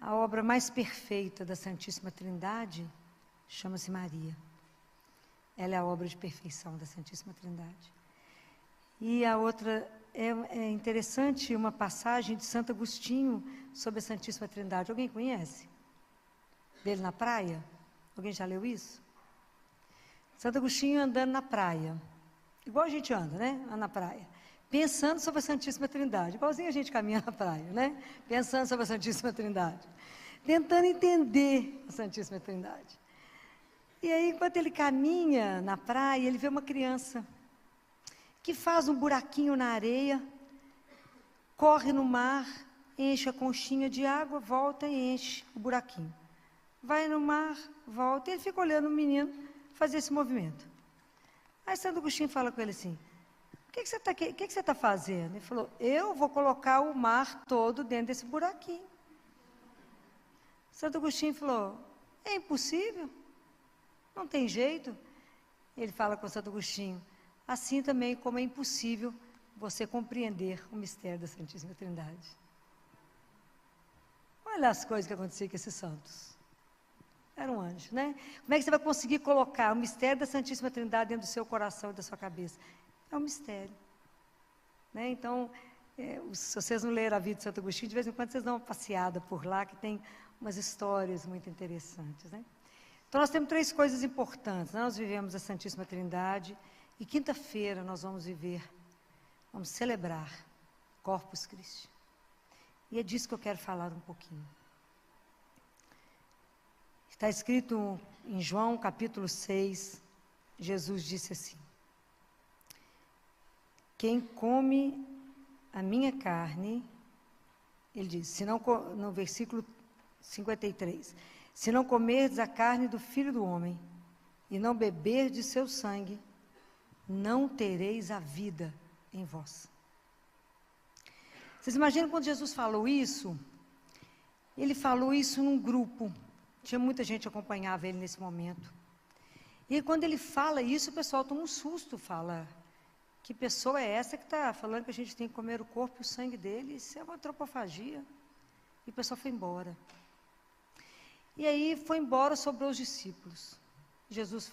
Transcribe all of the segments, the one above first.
A obra mais perfeita da Santíssima Trindade chama-se Maria. Ela é a obra de perfeição da Santíssima Trindade. E a outra, é interessante uma passagem de Santo Agostinho sobre a Santíssima Trindade. Alguém conhece? Dele na praia? Alguém já leu isso? Santo Agostinho andando na praia. Igual a gente anda, né? Anda na praia. Pensando sobre a Santíssima Trindade. Igualzinho a gente caminha na praia, né? Pensando sobre a Santíssima Trindade. Tentando entender a Santíssima Trindade. E aí, enquanto ele caminha na praia, ele vê uma criança que faz um buraquinho na areia, corre no mar, enche a conchinha de água, volta e enche o buraquinho. Vai no mar, volta, e ele fica olhando o menino fazer esse movimento. Aí Santo Agostinho fala com ele assim, o que você está fazendo? Ele falou, eu vou colocar o mar todo dentro desse buraquinho. Santo Agostinho falou, é impossível, não tem jeito. Ele fala com Santo Agostinho, assim também como é impossível você compreender o mistério da Santíssima Trindade. Olha as coisas que aconteciam com esses santos. Era um anjo, né? Como é que você vai conseguir colocar o mistério da Santíssima Trindade dentro do seu coração e da sua cabeça? É um mistério. Né? Então, se vocês não leram a vida de Santo Agostinho, de vez em quando vocês dão uma passeada por lá, que tem umas histórias muito interessantes. Né? Então, nós temos 3 coisas importantes. Nós vivemos a Santíssima Trindade, e quinta-feira nós vamos celebrar Corpus Christi. E é disso que eu quero falar um pouquinho. Está escrito em João capítulo 6, Jesus disse assim, quem come a minha carne, ele diz, no versículo 53, se não comerdes a carne do Filho do Homem, e não beberdes seu sangue, não tereis a vida em vós. Vocês imaginam quando Jesus falou isso? Ele falou isso num grupo, tinha muita gente que acompanhava ele nesse momento. E quando ele fala isso, o pessoal toma um susto, fala, que pessoa é essa que está falando que a gente tem que comer o corpo e o sangue dele? Isso é uma antropofagia. E o pessoal foi embora. E aí foi embora, sobrou os discípulos. Jesus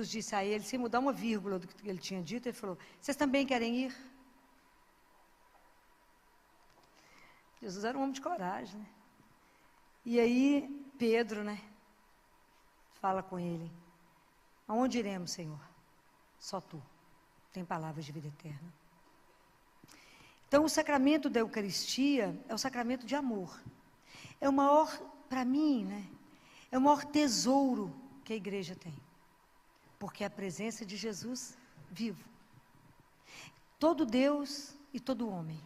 disse a ele, sem mudar uma vírgula do que ele tinha dito, ele falou, vocês também querem ir? Jesus era um homem de coragem, né? E aí, Pedro, né, fala com ele, aonde iremos, Senhor? Só Tu tem palavras de vida eterna. Então, o sacramento da Eucaristia é o sacramento de amor. É o maior, para mim, né, é o maior tesouro que a igreja tem. Porque é a presença de Jesus vivo. Todo Deus e todo homem.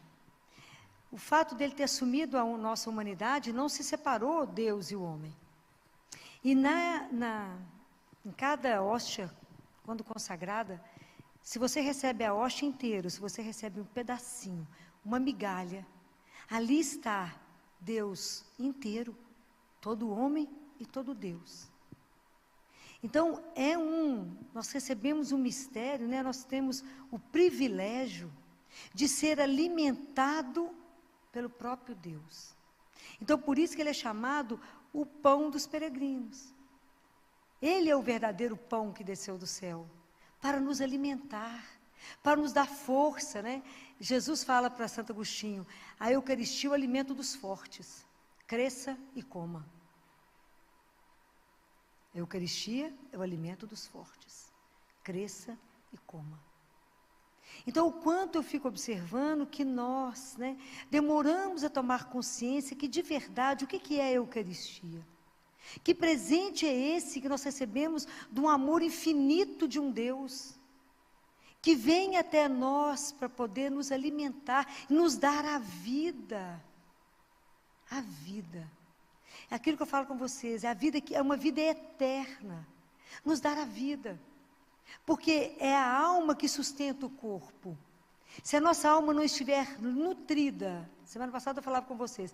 O fato dele ter assumido a nossa humanidade não se separou Deus e o homem. E em cada hóstia, quando consagrada, se você recebe a hóstia inteira, se você recebe um pedacinho, uma migalha, ali está Deus inteiro, todo homem e todo Deus. Então, nós recebemos um mistério, né? Nós temos o privilégio de ser alimentado pelo próprio Deus. Então, por isso que ele é chamado o pão dos peregrinos. Ele é o verdadeiro pão que desceu do céu, para nos alimentar, para nos dar força, né? Jesus fala para Santo Agostinho, a Eucaristia é o alimento dos fortes, cresça e coma. A Eucaristia é o alimento dos fortes, cresça e coma. Então, o quanto eu fico observando que nós, né, demoramos a tomar consciência que, de verdade, o que é a Eucaristia? Que presente é esse que nós recebemos de um amor infinito de um Deus, que vem até nós para poder nos alimentar, nos dar a vida. A vida. É aquilo que eu falo com vocês, a vida que é uma vida eterna, nos dar a vida. Porque é a alma que sustenta o corpo. Se a nossa alma não estiver nutrida, semana passada eu falava com vocês,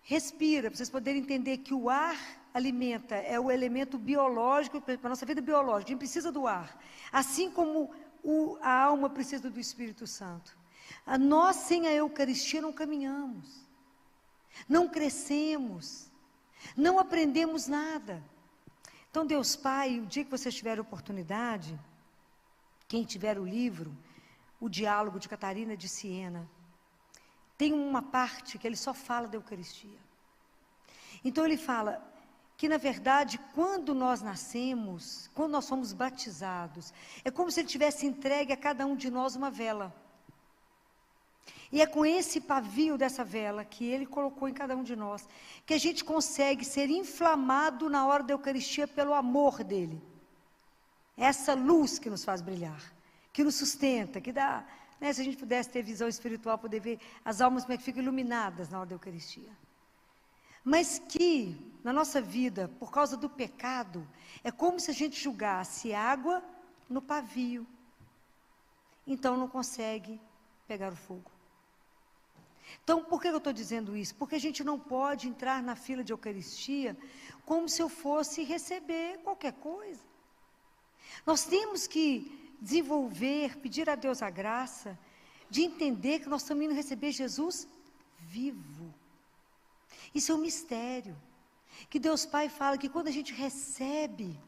respira, para vocês poderem entender que o ar alimenta, é o elemento biológico, para a nossa vida biológica, a gente precisa do ar. Assim como a alma precisa do Espírito Santo. Nós sem a Eucaristia não caminhamos. não crescemos, não aprendemos nada. Então, Deus Pai, o dia que vocês tiverem oportunidade, quem tiver o livro, O Diálogo de Catarina de Siena, tem uma parte que ele só fala da Eucaristia. Então ele fala que, na verdade, quando nós nascemos, quando nós somos batizados, é como se ele tivesse entregue a cada um de nós uma vela. E é com esse pavio dessa vela que ele colocou em cada um de nós, que a gente consegue ser inflamado na hora da Eucaristia pelo amor dele. Essa luz que nos faz brilhar, que nos sustenta, que dá, né, se a gente pudesse ter visão espiritual, poder ver as almas como é que ficam iluminadas na hora da Eucaristia. Mas que, na nossa vida, por causa do pecado, é como se a gente jogasse água no pavio. Então não consegue pegar o fogo. Então, por que eu estou dizendo isso? Porque a gente não pode entrar na fila de Eucaristia como se eu fosse receber qualquer coisa. Nós temos que desenvolver, pedir a Deus a graça, de entender que nós estamos indo receber Jesus vivo. Isso é um mistério, que Deus Pai fala que quando a gente recebe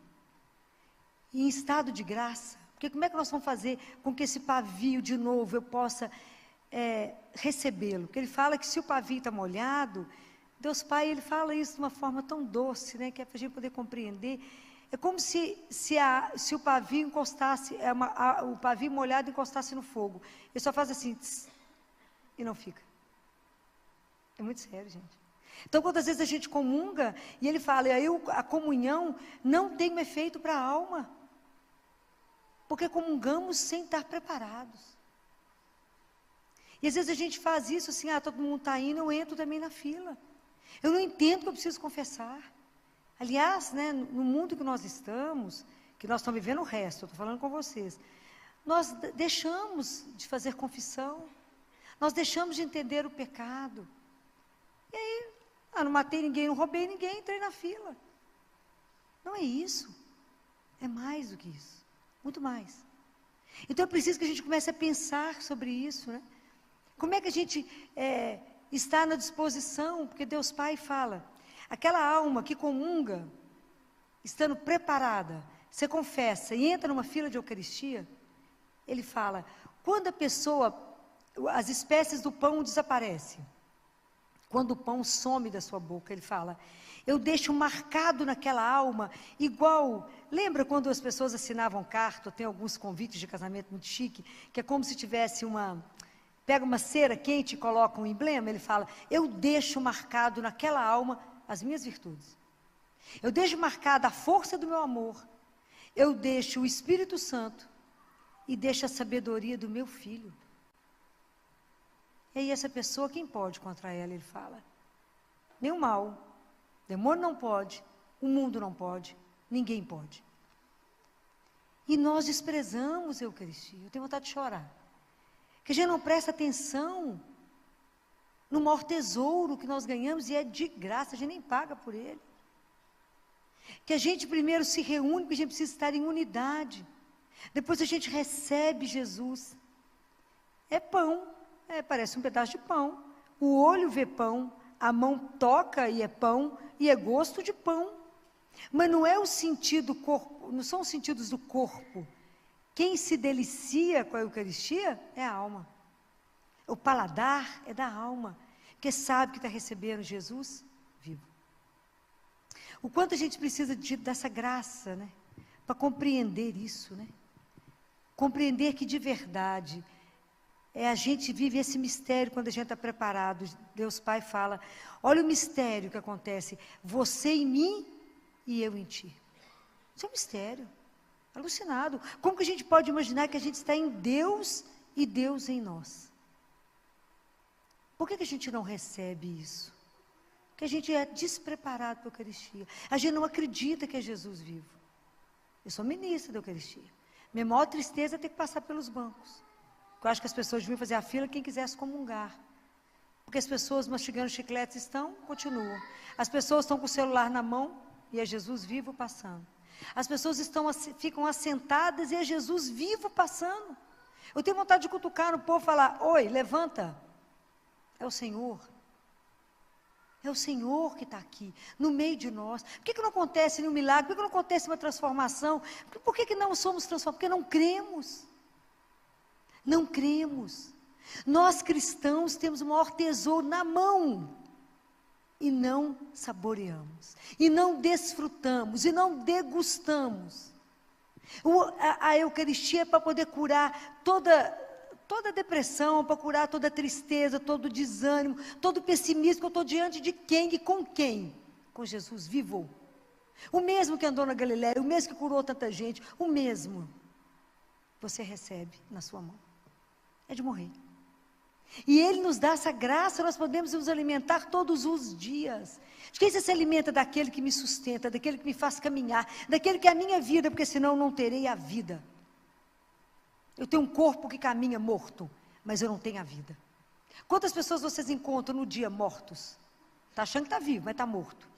em estado de graça, porque como é que nós vamos fazer com que esse pavio de novo eu possa recebê-lo? Porque ele fala que se o pavio está molhado, Deus Pai, ele fala isso de uma forma tão doce, né, que é para a gente poder compreender. É como se o pavio encostasse, o pavio molhado encostasse no fogo. Ele só faz assim, tss, e não fica. É muito sério, gente. Então, quantas vezes a gente comunga, e ele fala, a comunhão não tem um efeito para a alma. Porque comungamos sem estar preparados. E às vezes a gente faz isso assim, todo mundo está indo, eu entro também na fila. Eu não entendo que eu preciso confessar. Aliás, né, no mundo que nós estamos vivendo o resto, eu estou falando com vocês, nós deixamos de fazer confissão, nós deixamos de entender o pecado. E aí, não matei ninguém, não roubei ninguém, entrei na fila. Não é isso. É mais do que isso. Muito mais. Então é preciso que a gente comece a pensar sobre isso, né? Como é que a gente está na disposição? Porque Deus Pai fala, aquela alma que comunga, estando preparada, você confessa e entra numa fila de Eucaristia, ele fala, quando a pessoa, as espécies do pão desaparecem, quando o pão some da sua boca, ele fala, eu deixo marcado naquela alma, igual, lembra quando as pessoas assinavam carta, tem alguns convites de casamento muito chique, que é como se tivesse pega uma cera quente e coloca um emblema, ele fala, eu deixo marcado naquela alma as minhas virtudes. Eu deixo marcada a força do meu amor, eu deixo o Espírito Santo e deixo a sabedoria do meu filho. E aí essa pessoa, quem pode contra ela? Ele fala, nem o mal, o demônio não pode, o mundo não pode, ninguém pode. E nós desprezamos a Eucaristia, eu tenho vontade de chorar. Que a gente não presta atenção no maior tesouro que nós ganhamos e é de graça, a gente nem paga por ele. Que a gente primeiro se reúne, porque a gente precisa estar em unidade. Depois a gente recebe Jesus. É pão, parece um pedaço de pão. O olho vê pão, a mão toca e é pão, e é gosto de pão. Mas não é o sentido corpo, não são os sentidos do corpo. Quem se delicia com a Eucaristia é a alma. O paladar é da alma, porque sabe que está recebendo Jesus vivo. O quanto a gente precisa dessa graça, né? Para compreender isso, né? Compreender que de verdade, a gente vive esse mistério quando a gente está preparado. Deus Pai fala, olha o mistério que acontece, você em mim e eu em ti. Isso é um mistério. Alucinado. Como que a gente pode imaginar que a gente está em Deus e Deus em nós? Por que a gente não recebe isso? Porque a gente é despreparado para a Eucaristia. A gente não acredita que é Jesus vivo. Eu sou ministra da Eucaristia. Minha maior tristeza é ter que passar pelos bancos. Eu acho que as pessoas deviam fazer a fila quem quisesse comungar. Porque as pessoas mastigando chicletes continuam. As pessoas estão com o celular na mão e é Jesus vivo passando. As pessoas ficam assentadas e é Jesus vivo passando. Eu tenho vontade de cutucar no povo e falar, oi, levanta. É o Senhor. É o Senhor que está aqui, no meio de nós. Por que não acontece nenhum milagre? Por que não acontece uma transformação? Por que não somos transformados? Porque não cremos. Não cremos. Nós cristãos temos o maior tesouro na mão. E não saboreamos. E não desfrutamos. E não degustamos. A Eucaristia é para poder curar toda depressão, para curar toda tristeza, todo desânimo, todo pessimismo. Eu estou diante de quem e com quem? Com Jesus vivo. O mesmo que andou na Galileia, o mesmo que curou tanta gente, o mesmo. Você recebe na sua mão. É de morrer. E Ele nos dá essa graça, nós podemos nos alimentar todos os dias. De quem você se alimenta? Daquele que me sustenta, daquele que me faz caminhar, daquele que é a minha vida, porque senão eu não terei a vida. Eu tenho um corpo que caminha morto, mas eu não tenho a vida. Quantas pessoas vocês encontram no dia mortos? Está achando que está vivo, mas está morto.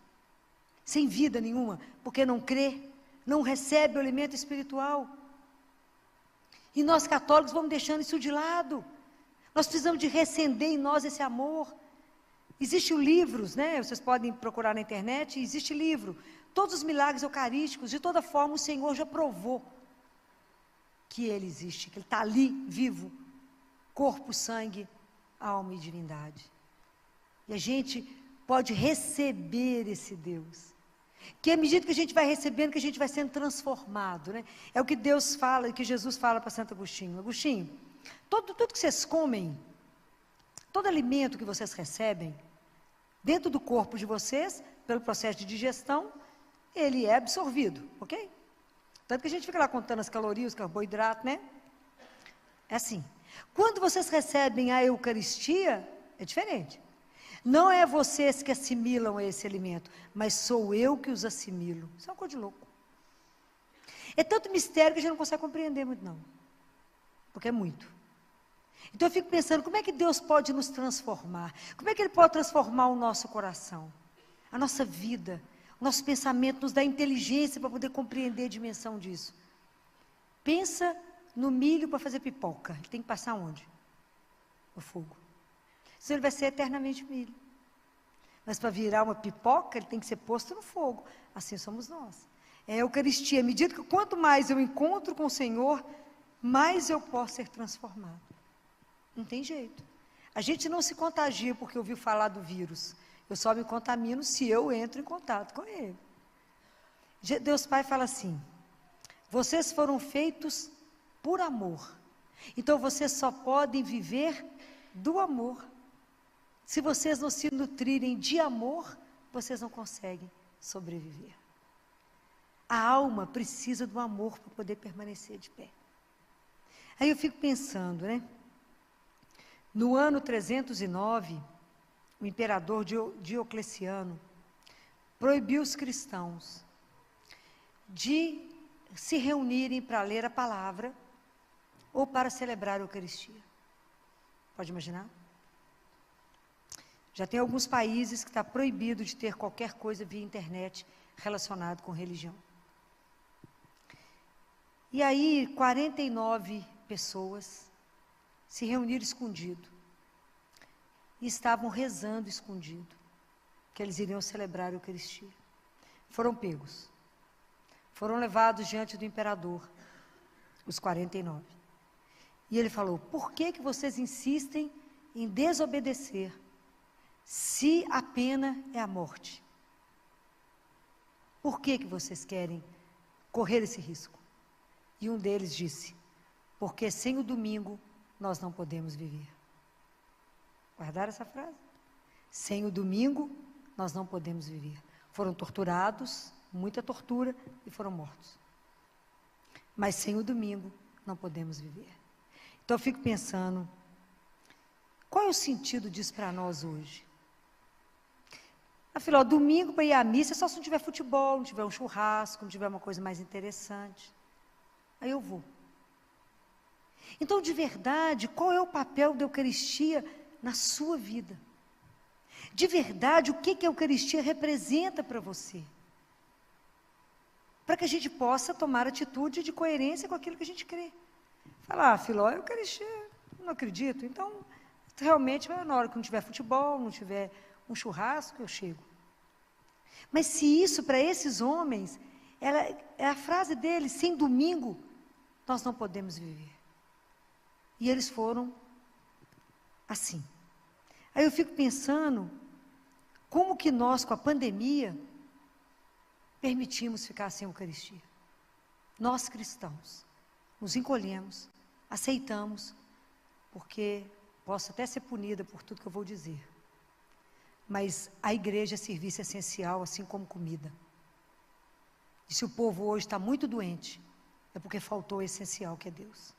Sem vida nenhuma, porque não crê, não recebe o alimento espiritual. E nós católicos vamos deixando isso de lado. Nós precisamos de reacender em nós esse amor. Existem livros, né? Vocês podem procurar na internet, existe livro. Todos os milagres eucarísticos, de toda forma, o Senhor já provou que Ele existe, que Ele está ali, vivo. Corpo, sangue, alma e divindade. E a gente pode receber esse Deus. Que à medida que a gente vai recebendo, que a gente vai sendo transformado, né? É o que Deus fala, que Jesus fala para Santo Agostinho. Agostinho, tudo que vocês comem, todo alimento que vocês recebem, dentro do corpo de vocês, pelo processo de digestão, ele é absorvido, ok? Tanto que a gente fica lá contando as calorias, os carboidratos, né? É assim. Quando vocês recebem a Eucaristia, é diferente. Não é vocês que assimilam esse alimento, mas sou eu que os assimilo. Isso é uma coisa de louco. É tanto mistério que a gente não consegue compreender muito, não. Porque é muito. Então eu fico pensando, como é que Deus pode nos transformar? Como é que Ele pode transformar o nosso coração? A nossa vida, o nosso pensamento, nos dá inteligência para poder compreender a dimensão disso. Pensa no milho para fazer pipoca. Ele tem que passar onde? No fogo. Senão ele vai ser eternamente milho. Mas para virar uma pipoca, ele tem que ser posto no fogo. Assim somos nós. É a Eucaristia. À medida que quanto mais eu encontro com o Senhor, mais eu posso ser transformado. Não tem jeito. A gente não se contagia porque ouviu falar do vírus. Eu só me contamino se eu entro em contato com ele. Deus Pai fala assim: vocês foram feitos por amor. Então vocês só podem viver do amor. Se vocês não se nutrirem de amor, vocês não conseguem sobreviver. A alma precisa do amor para poder permanecer de pé. Aí eu fico pensando, né? No ano 309, o imperador Diocleciano proibiu os cristãos de se reunirem para ler a palavra ou para celebrar a Eucaristia. Pode imaginar? Já tem alguns países que está proibido de ter qualquer coisa via internet relacionado com religião. E aí, 49 pessoas se reuniram escondido e estavam rezando escondido, que eles iriam celebrar a Eucaristia. Foram pegos. Foram levados diante do imperador, os 49. E ele falou: por que vocês insistem em desobedecer, se a pena é a morte? Por que vocês querem correr esse risco? E um deles disse: porque sem o domingo nós não podemos viver. Guardaram essa frase? Sem o domingo nós não podemos viver. Foram torturados, muita tortura, e foram mortos. Mas sem o domingo não podemos viver. Então eu fico pensando, qual é o sentido disso para nós hoje? Afinal, domingo para ir à missa é só se não tiver futebol, não tiver um churrasco, não tiver uma coisa mais interessante. Aí eu vou. Então, de verdade, qual é o papel da Eucaristia na sua vida? De verdade, o que a Eucaristia representa para você? Para que a gente possa tomar atitude de coerência com aquilo que a gente crê. Falar, Filó, a Eucaristia, não acredito. Então, realmente, na hora que não tiver futebol, não tiver um churrasco, eu chego. Mas se isso, para esses homens, é a frase deles, sem domingo, nós não podemos viver. E eles foram assim. Aí eu fico pensando, como que nós, com a pandemia, permitimos ficar sem Eucaristia? Nós cristãos, nos encolhemos, aceitamos, porque posso até ser punida por tudo que eu vou dizer. Mas a igreja é serviço essencial, assim como comida. E se o povo hoje está muito doente, é porque faltou o essencial, que é Deus.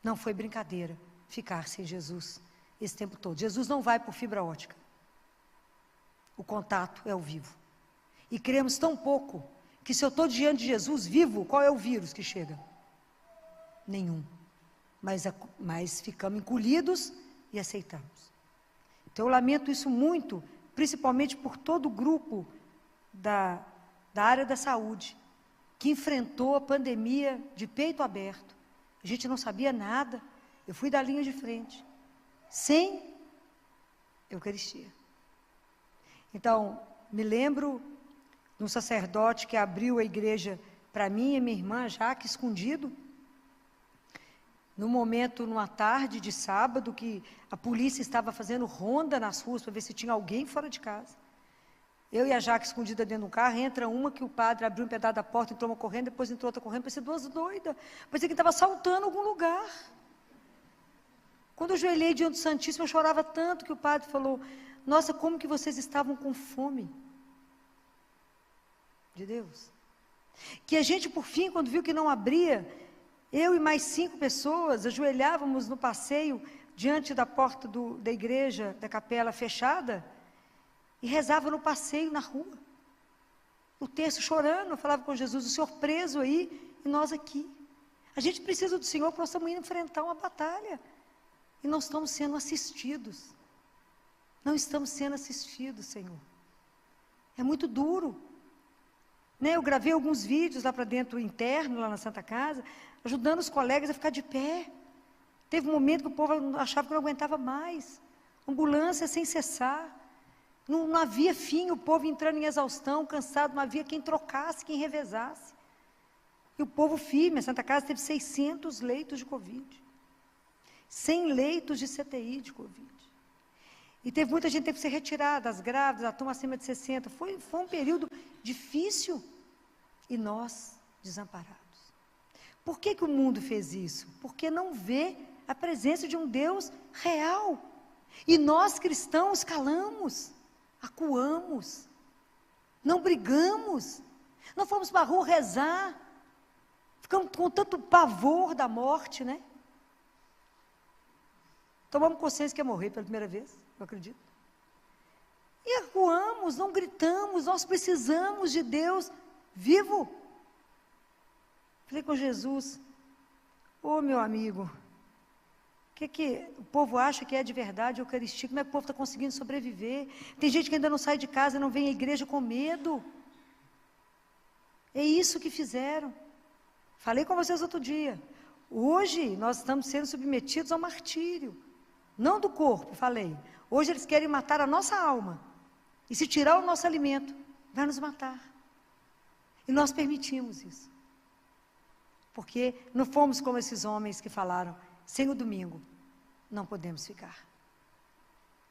Não foi brincadeira ficar sem Jesus esse tempo todo. Jesus não vai por fibra ótica. O contato é ao vivo. E cremos tão pouco, que se eu estou diante de Jesus vivo, qual é o vírus que chega? Nenhum. Mas ficamos encolhidos e aceitamos. Então eu lamento isso muito, principalmente por todo o grupo da área da saúde, que enfrentou a pandemia de peito aberto. A gente não sabia nada, eu fui da linha de frente, sem Eucaristia. Então, me lembro de um sacerdote que abriu a igreja para mim e minha irmã, Jaque, escondido, no momento, numa tarde de sábado, que a polícia estava fazendo ronda nas ruas para ver se tinha alguém fora de casa. Eu e a Jaque escondida dentro do carro, entra uma que o padre abriu um pedaço da porta, entrou uma correndo, depois entrou outra correndo, parecia duas doidas, parecia que estava assaltando algum lugar. Quando eu ajoelhei diante do Santíssimo, eu chorava tanto que o padre falou, nossa, como que vocês estavam com fome de Deus. Que a gente, por fim, quando viu que não abria, eu e mais 5 pessoas ajoelhávamos no passeio, diante da porta da igreja, da capela fechada, e rezava no passeio, na rua. O texto chorando, eu falava com Jesus, o Senhor preso aí, e nós aqui. A gente precisa do Senhor, porque nós estamos indo enfrentar uma batalha. E não estamos sendo assistidos. Não estamos sendo assistidos, Senhor. É muito duro. Né? Eu gravei alguns vídeos lá para dentro, interno, lá na Santa Casa, ajudando os colegas a ficar de pé. Teve um momento que o povo achava que não aguentava mais. Ambulância sem cessar. Não havia fim, o povo entrando em exaustão, cansado, não havia quem trocasse, quem revezasse. E o povo firme, a Santa Casa teve 600 leitos de Covid. 100 leitos de CTI de Covid. E teve muita gente que teve que ser retirada, as grávidas, a turma acima de 60. Foi um período difícil. E nós, desamparados. Por que o mundo fez isso? Porque não vê a presença de um Deus real. E nós, cristãos, calamos, acuamos, não brigamos, não fomos para a rua rezar, ficamos com tanto pavor da morte, né? Tomamos consciência que ia morrer pela primeira vez, eu acredito. E acuamos, não gritamos, nós precisamos de Deus vivo. Falei com Jesus, ô meu amigo, o que o povo acha que é de verdade a Eucaristia? Como é que o povo está conseguindo sobreviver? Tem gente que ainda não sai de casa, não vem à igreja com medo. É isso que fizeram. Falei com vocês outro dia. Hoje nós estamos sendo submetidos ao martírio. Não do corpo, falei. Hoje eles querem matar a nossa alma. E se tirar o nosso alimento, vai nos matar. E nós permitimos isso. Porque não fomos como esses homens que falaram, sem o domingo, não podemos ficar.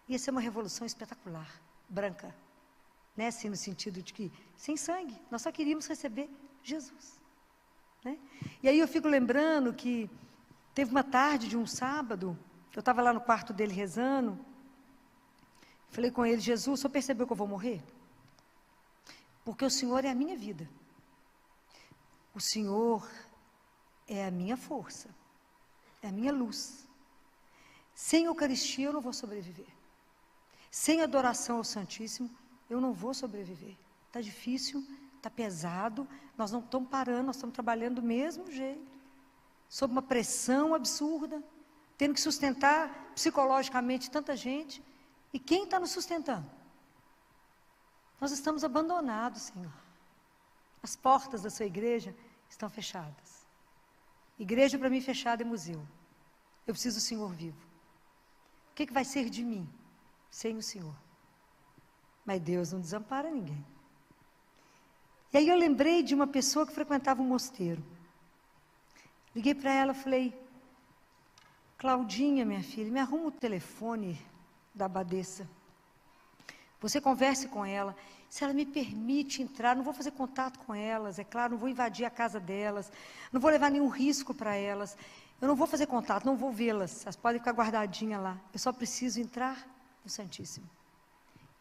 Ia ser uma revolução espetacular, branca. Né? Assim, no sentido de que, sem sangue, nós só queríamos receber Jesus. Né? E aí eu fico lembrando que teve uma tarde de um sábado, eu estava lá no quarto dele rezando, falei com ele, Jesus, o senhor percebeu que eu vou morrer? Porque o Senhor é a minha vida. O Senhor é a minha força, é a minha luz. Sem Eucaristia eu não vou sobreviver. Sem adoração ao Santíssimo, eu não vou sobreviver. Está difícil, está pesado, nós não estamos parando, nós estamos trabalhando do mesmo jeito, sob uma pressão absurda, tendo que sustentar psicologicamente tanta gente. E quem está nos sustentando? Nós estamos abandonados, Senhor. As portas da sua igreja estão fechadas. Igreja para mim fechada é museu. Eu preciso do Senhor vivo. O que vai ser de mim sem o Senhor? Mas Deus não desampara ninguém. E aí eu lembrei de uma pessoa que frequentava um mosteiro. Liguei para ela e falei, Claudinha, minha filha, me arruma o telefone da abadesa. Você converse com ela. Se ela me permite entrar, não vou fazer contato com elas, é claro, não vou invadir a casa delas, não vou levar nenhum risco para elas. Eu não vou fazer contato, não vou vê-las. Elas podem ficar guardadinhas lá. Eu só preciso entrar no Santíssimo.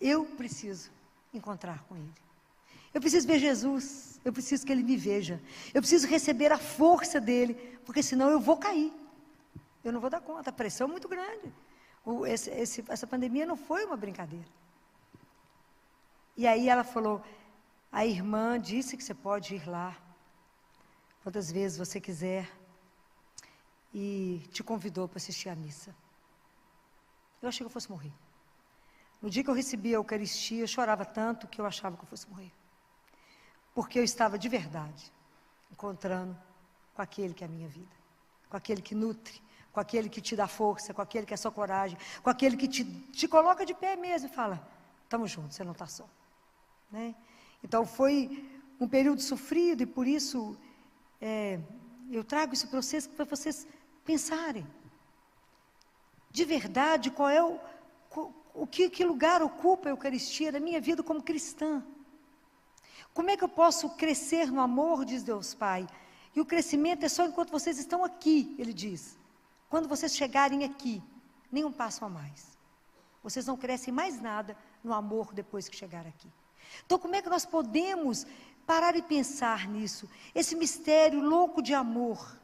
Eu preciso encontrar com Ele. Eu preciso ver Jesus. Eu preciso que Ele me veja. Eu preciso receber a força dEle, porque senão eu vou cair. Eu não vou dar conta. A pressão é muito grande. Essa pandemia não foi uma brincadeira. E aí ela falou, a irmã disse que você pode ir lá, quantas vezes você quiser, e te convidou para assistir à missa. Eu achei que eu fosse morrer. No dia que eu recebi a Eucaristia, eu chorava tanto que eu achava que eu fosse morrer. Porque eu estava de verdade encontrando com aquele que é a minha vida, com aquele que nutre, com aquele que te dá força, com aquele que é sua coragem, com aquele que te coloca de pé mesmo e fala, estamos juntos, você não está só. Né? Então foi um período sofrido e por isso eu trago isso para vocês pensarem. De verdade, qual é que lugar ocupa a Eucaristia na minha vida como cristã? Como é que eu posso crescer no amor, diz Deus Pai? E o crescimento é só enquanto vocês estão aqui, Ele diz. Quando vocês chegarem aqui, nenhum passo a mais. Vocês não crescem mais nada no amor depois que chegar aqui. Então, como é que nós podemos parar e pensar nisso? Esse mistério louco de amor.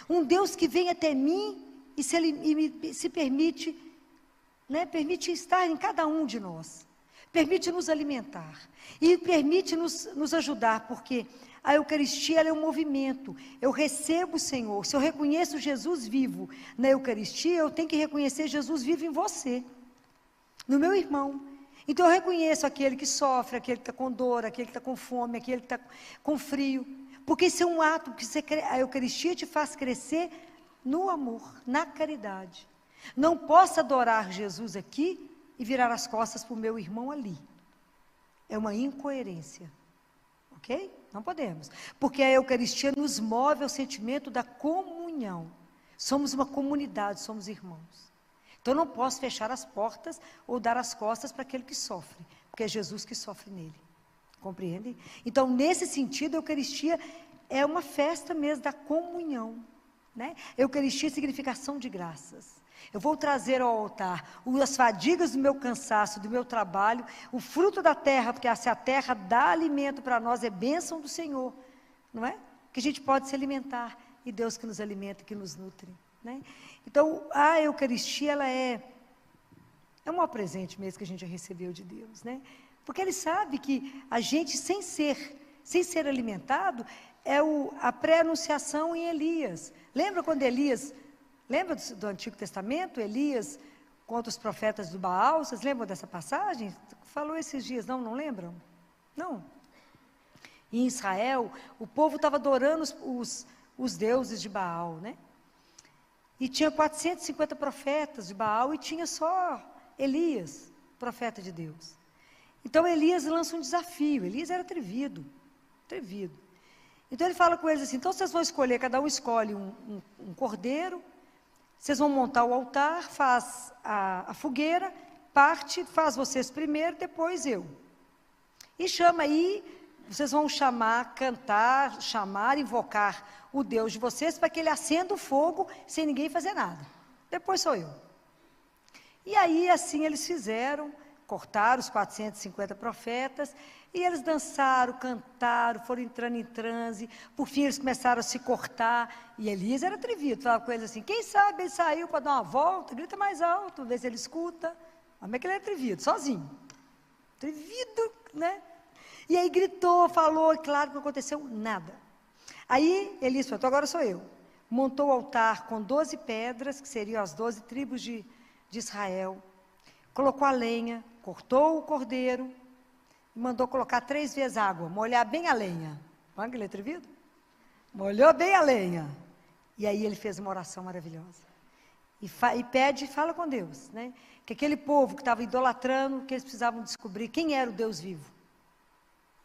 Um Deus que vem até mim e se permite, né, permite estar em cada um de nós. Permite nos alimentar. E permite nos ajudar, porque a Eucaristia ela é um movimento. Eu recebo o Senhor. Se eu reconheço Jesus vivo na Eucaristia, eu tenho que reconhecer Jesus vivo em você. No meu irmão. Então eu reconheço aquele que sofre, aquele que está com dor, aquele que está com fome, aquele que está com frio. Porque isso é um ato, porque a Eucaristia te faz crescer no amor, na caridade. Não posso adorar Jesus aqui e virar as costas para o meu irmão ali. É uma incoerência. Ok? Não podemos. Porque a Eucaristia nos move ao sentimento da comunhão. Somos uma comunidade, somos irmãos. Então, eu não posso fechar as portas ou dar as costas para aquele que sofre, porque é Jesus que sofre nele. Compreendem? Então, nesse sentido, a Eucaristia é uma festa mesmo da comunhão. Né? Eucaristia é significação de graças. Eu vou trazer ao altar as fadigas do meu cansaço, do meu trabalho, o fruto da terra, porque se a terra dá alimento para nós, é bênção do Senhor. Não é? Que a gente pode se alimentar, e Deus que nos alimenta, que nos nutre. Né? Então, a Eucaristia, ela é um maior presente mesmo que a gente recebeu de Deus, né? Porque Ele sabe que a gente, sem ser alimentado, é a pré-anunciação em Elias. Lembra quando Elias, lembra do Antigo Testamento, Elias contra os profetas do Baal, vocês lembram dessa passagem? Falou esses dias, não lembram? Não. Em Israel, o povo estava adorando os deuses de Baal, né? E tinha 450 profetas de Baal e tinha só Elias, profeta de Deus. Então Elias lança um desafio. Elias era atrevido. Então ele fala com eles assim, então vocês vão escolher, cada um escolhe um cordeiro, vocês vão montar o altar, faz a fogueira, faz vocês primeiro, depois eu. E chama aí, vocês vão cantar, invocar o Deus de vocês, para que Ele acenda o fogo, sem ninguém fazer nada. Depois sou eu. E aí, assim, eles fizeram, cortaram os 450 profetas, e eles dançaram, cantaram, foram entrando em transe, por fim eles começaram a se cortar, e Elias era atrevido, falava com eles assim, quem sabe ele saiu para dar uma volta, grita mais alto, vê se ele escuta. Como é que ele é atrevido? Sozinho. Atrevido, né? E aí gritou, falou, e claro que não aconteceu nada. Aí Elias falou, então agora sou eu. Montou o altar com 12 pedras, que seriam as 12 tribos de Israel. Colocou a lenha, cortou o cordeiro, e mandou colocar 3 vezes água, molhar bem a lenha. Olha que ele é atrevido? Molhou bem a lenha. E aí ele fez uma oração maravilhosa. e pede e fala com Deus, né? Que aquele povo que estava idolatrando, que eles precisavam descobrir quem era o Deus vivo.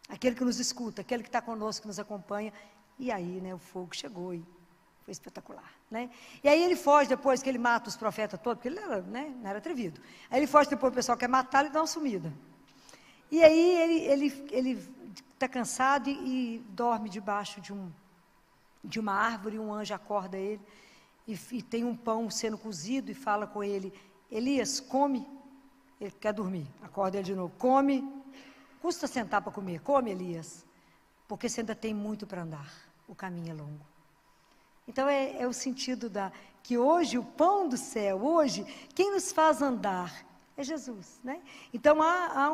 Aquele que nos escuta, aquele que está conosco, que nos acompanha. E aí, né, o fogo chegou e foi espetacular, né? E aí ele foge depois que ele mata os profetas todos, porque ele era, né, não era atrevido. Aí ele foge depois, o pessoal quer matar, ele dá uma sumida. E aí ele está cansado e dorme debaixo de uma árvore, e um anjo acorda ele, e tem um pão sendo cozido e fala com ele, Elias, come. Ele quer dormir, acorda ele de novo, come, custa sentar para comer, come, Elias, porque você ainda tem muito para andar, o caminho é longo. Então é o sentido que hoje o pão do céu, hoje, quem nos faz andar é Jesus, né? Então há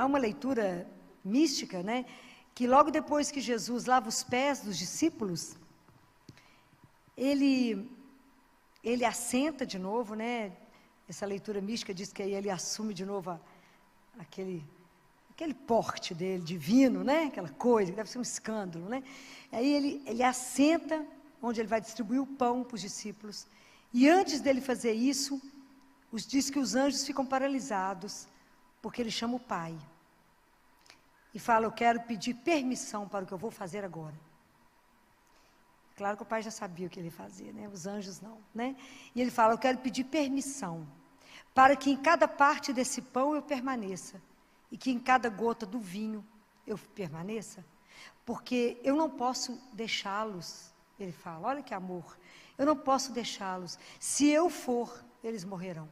uma leitura mística, né? Que logo depois que Jesus lava os pés dos discípulos, ele assenta de novo, né? Essa leitura mística diz que aí ele assume de novo aquele porte dele, divino, né? Aquela coisa, que deve ser um escândalo, né? Aí ele assenta, onde ele vai distribuir o pão para os discípulos, e antes dele fazer isso, diz que os anjos ficam paralisados, porque ele chama o Pai, e fala, eu quero pedir permissão para o que eu vou fazer agora. Claro que o Pai já sabia o que ele ia fazer, né? Os anjos não, né? E ele fala, eu quero pedir permissão, para que em cada parte desse pão eu permaneça, e que em cada gota do vinho eu permaneça, porque eu não posso deixá-los, ele fala, olha que amor, eu não posso deixá-los, se eu for, eles morrerão.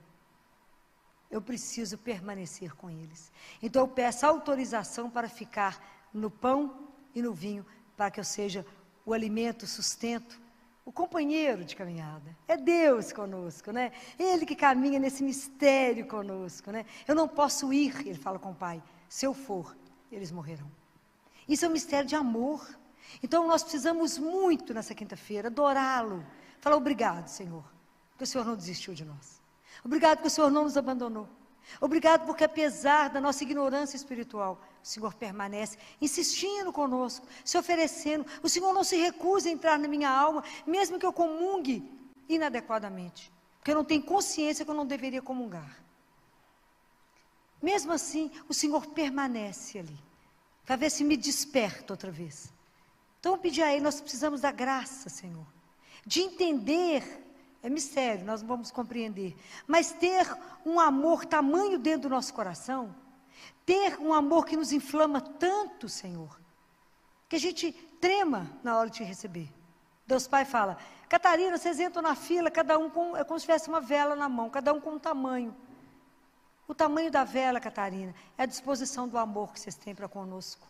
Eu preciso permanecer com eles. Então eu peço autorização para ficar no pão e no vinho, para que eu seja o alimento, o sustento, o companheiro de caminhada. É Deus conosco, né? Ele que caminha nesse mistério conosco, né? Eu não posso ir, ele fala com o Pai, se eu for, eles morrerão. Isso é um mistério de amor. Então nós precisamos muito nessa quinta-feira adorá-lo, falar obrigado, Senhor, porque o Senhor não desistiu de nós. Obrigado porque o Senhor não nos abandonou. Obrigado porque apesar da nossa ignorância espiritual, o Senhor permanece insistindo conosco, se oferecendo. O Senhor não se recusa a entrar na minha alma, mesmo que eu comungue inadequadamente, porque eu não tenho consciência que eu não deveria comungar. Mesmo assim, o Senhor permanece ali, para ver se me desperta outra vez. Então eu pedi a Ele, nós precisamos da graça, Senhor, de entender. É mistério, nós não vamos compreender. Mas ter um amor tamanho dentro do nosso coração, ter um amor que nos inflama tanto, Senhor, que a gente trema na hora de te receber. Deus Pai fala, Catarina, vocês entram na fila, cada um é como se tivesse uma vela na mão, cada um com um tamanho. O tamanho da vela, Catarina, é a disposição do amor que vocês têm para conosco.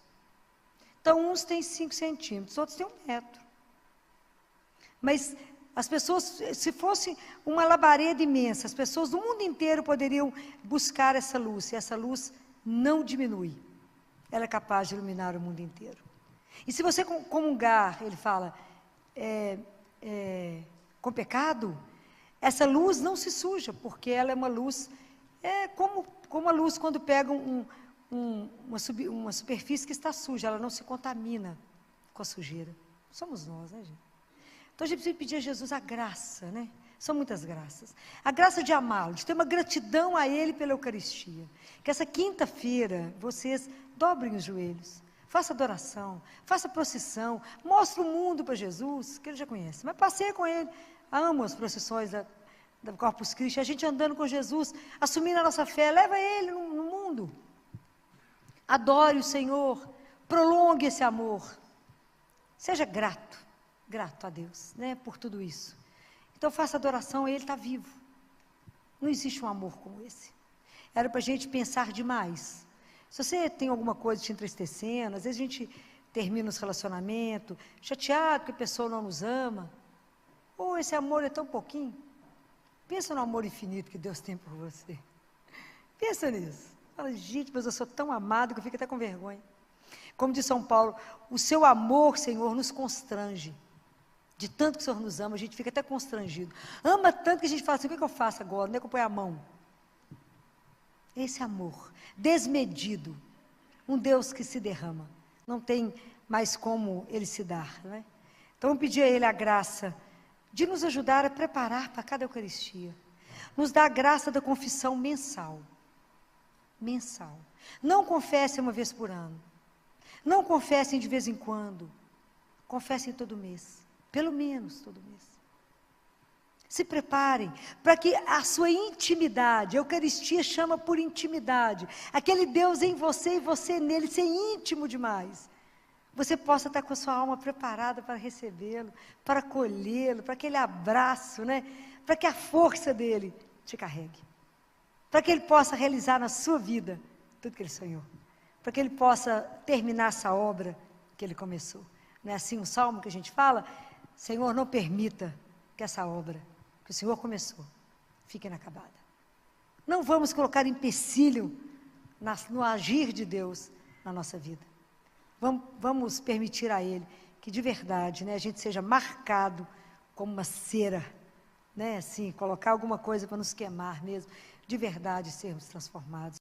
Então, uns têm 5 centímetros, outros têm 1 metro. Mas as pessoas, se fosse uma labareda imensa, as pessoas do mundo inteiro poderiam buscar essa luz, e essa luz não diminui. Ela é capaz de iluminar o mundo inteiro. E se você comungar, ele fala, com pecado, essa luz não se suja, porque ela é uma luz, como a luz quando pega uma superfície que está suja, ela não se contamina com a sujeira. Somos nós, né, gente? Então a gente precisa pedir a Jesus a graça, né? São muitas graças. A graça de amá-lo, de ter uma gratidão a Ele pela Eucaristia. Que essa quinta-feira vocês dobrem os joelhos, faça adoração, faça procissão, mostre o mundo para Jesus, que Ele já conhece. Mas passeie com Ele. Amo as procissões da Corpus Christi, a gente andando com Jesus, assumindo a nossa fé, leva Ele no mundo. Adore o Senhor, prolongue esse amor. Seja grato a Deus, né, por tudo isso. Então faça adoração, Ele está vivo. Não existe um amor como esse. Era para a gente pensar demais. Se você tem alguma coisa te entristecendo, às vezes a gente termina os relacionamentos, chateado que a pessoa não nos ama, ou esse amor é tão pouquinho. Pensa no amor infinito que Deus tem por você. Pensa nisso. Fala, gente, mas eu sou tão amado que eu fico até com vergonha. Como diz São Paulo, o seu amor, Senhor, nos constrange. De tanto que o Senhor nos ama, a gente fica até constrangido. Ama tanto que a gente fala assim, o que eu faço agora? Onde é que eu ponho a mão? Esse amor, desmedido. Um Deus que se derrama. Não tem mais como Ele se dar, né? Então, eu pedi a Ele a graça de nos ajudar a preparar para cada Eucaristia. Nos dá a graça da confissão mensal. Mensal. Não confessem uma vez por ano. Não confessem de vez em quando. Confessem todo mês. Pelo menos todo mês. Se preparem para que a sua intimidade, a Eucaristia chama por intimidade, aquele Deus em você e você nele, ser íntimo demais. Você possa estar com a sua alma preparada para recebê-lo, para acolhê-lo, para aquele abraço, né? Para que a força dele te carregue. Para que ele possa realizar na sua vida tudo que ele sonhou. Para que ele possa terminar essa obra que ele começou. Não é assim um salmo que a gente fala? Senhor, não permita que essa obra que o Senhor começou fique inacabada. Não vamos colocar empecilho no agir de Deus na nossa vida. Vamos permitir a Ele que de verdade, né, a gente seja marcado como uma cera, né, assim, colocar alguma coisa para nos queimar mesmo, de verdade sermos transformados.